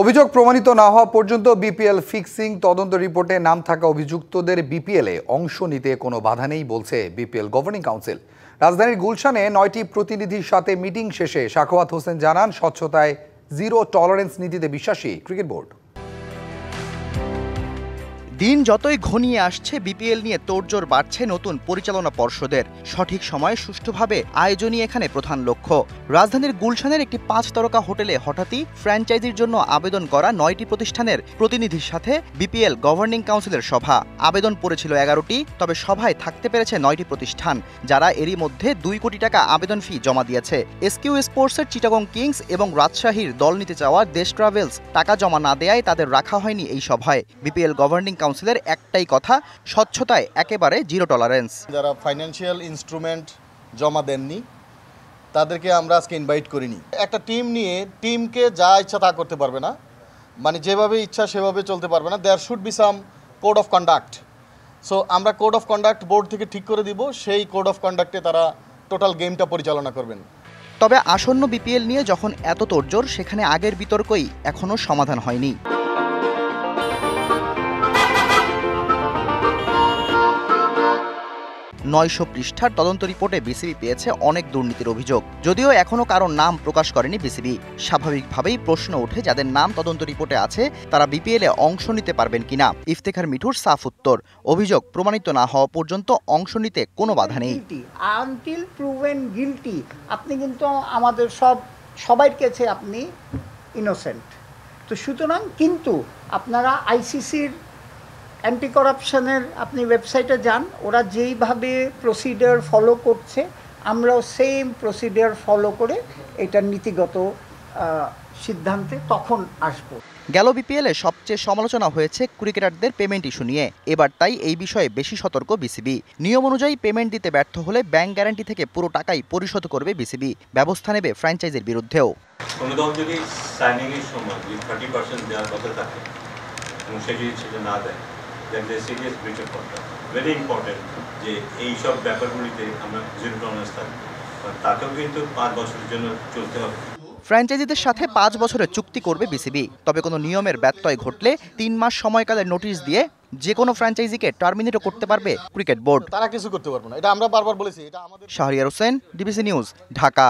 অভিযোগ প্রমাণিত না হওয়া পর্যন্ত বিপিএল ফিক্সিং তদন্ত রিপোর্টে নাম থাকা অভিযুক্তদের বিপিএলে অংশ নিতে কোনো বাধা নেই বলছে বিপিএল গভর্নিং কাউন্সিল। রাজধানীর গুলশানে 9টি প্রতিনিধির সাথে মিটিং শেষে সাখাওয়াত হোসেন জানান, স্বচ্ছতায় জিরো টলারেন্স নীতিতে বিশ্বাসী ক্রিকেট বোর্ড। দিন যতই ঘনিয়ে আসছে, বিপিএল নিয়ে তোড়জোড় বাড়ছে নতুন পরিচালনা পর্ষদের। সঠিক সময়ে সুষ্ঠুভাবে আয়োজনই এখানে প্রধান লক্ষ্য। রাজধানীর গুলশানের একটি 5 তারকা হোটেলে হঠাৎই ফ্র্যাঞ্চাইজির জন্য আবেদন করা 9টি প্রতিষ্ঠানের প্রতিনিধির সাথে বিপিএল গভর্নিং কাউন্সিলের সভা। আবেদন পড়েছিল 11টি, তবে সভায় থাকতে পেরেছে 9টি প্রতিষ্ঠান, যারা এরই মধ্যে 2 কোটি টাকা আবেদন ফি জমা দিয়েছে। এসকিউ স্পোর্টসের চিটাগং কিংস এবং রাজশাহীর দল নিতে চাওয়া দেশ ট্রাভেলস টাকা জমা না দেয়ায় তাদের রাখা হয়নি এই সভায়। বিপিএল গভর্নিং কাউন্সিলের একটাই কথা, স্বচ্ছতায় একেবারে জিরো টলারেন্স। যারা ফাইন্যান্সিয়াল ইনস্ট্রুমেন্ট জমা দেননি তাদেরকে আমরা আজকে ইনভাইট করিনি। একটা টিম নিয়ে টিমকে যা ইচ্ছা তা করতে পারবে না, মানে যেভাবে ইচ্ছা সেভাবে চলতে পারবে না। There should be some code of conduct. So আমরা কোড অফ কন্ডাক্ট বোর্ড থেকে ঠিক করে দিব, সেই কোড অফ কন্ডাক্টে তারা টোটাল গেমটা পরিচালনা করবেন। তবে আসন্ন বিপিএল নিয়ে যখন এত তোড়জোড়, সেখানে আগের বিতর্কই এখনো সমাধান হয়নি। 900 পৃষ্ঠার তদন্ত রিপোর্টে বিসিবি পেয়েছে অনেক দুর্নীতির অভিযোগ। যদিও এখনো কারো নাম প্রকাশ করেনি বিসিবি। স্বাভাবিকভাবেই প্রশ্ন ওঠে, যাদের নাম তদন্ত রিপোর্টে আছে তারা বিপিএলে অংশ নিতে পারবেন কিনা। ইফতেখার মিঠুর সাফ উত্তর, অভিযোগ প্রমাণিত না হওয়া পর্যন্ত অংশ নিতে কোনো বাধা নেই। আনটিল প্রুভেন গিলটি, আপনি কিন্তু আমাদের সবার কাছে আপনি ইনোসেন্ট। তো সুতরাং কিন্তু আপনারা আইসিসির অ্যান্টি করাপশনের আপনি ওয়েবসাইটে যান, ওরা যেইভাবে প্রসিডিওর ফলো করছে আমরাও সেম প্রসিডিওর ফলো করে এটার নীতিগত সিদ্ধান্তে তখন আসব। গেল বিপিএলে সবচেয়ে সমালোচনা হয়েছে ক্রিকেটারদের পেমেন্ট ইস্যু নিয়ে। এবার তাই এই বিষয়ে বেশি সতর্ক বিসিবি। নিয়ম অনুযায়ী পেমেন্ট দিতে ব্যর্থ হলে ব্যাংক গ্যারান্টি থেকে পুরো টাকাই পরিশোধ করবে বিসিবি। ব্যবস্থা নেবে ফ্র্যাঞ্চাইজির বিরুদ্ধেও। কোনো দল যদি সাইনিং এর সময় 30% দেওয়ার কথা থাকে এবং সে যদি সেটা না দেয়, serious breach of contract. Very important যে এইসব ব্যাপারগুলিতে আমরা জিরো টলারেন্স থাকবো। তাকেও কিন্তু 5 বছরের জন্য চলতে হবে। ফ্র্যাঞ্চাইজিদের সাথে 5 বছরের চুক্তি করবে বিসিবি। তবে কোনো নিয়মের ব্যত্যয় ঘটলে 3 মাস সময়কালের নোটিশ দিয়ে যে কোনো ফ্র্যাঞ্চাইজিকে টার্মিনেটও করতে পারবে ক্রিকেট বোর্ড। তারা কিছু করতে পারবে না, এটা আমরা বারবার বলেছি। এটা আমাদের। Shahriar Hossain, DBC news, Dhaka.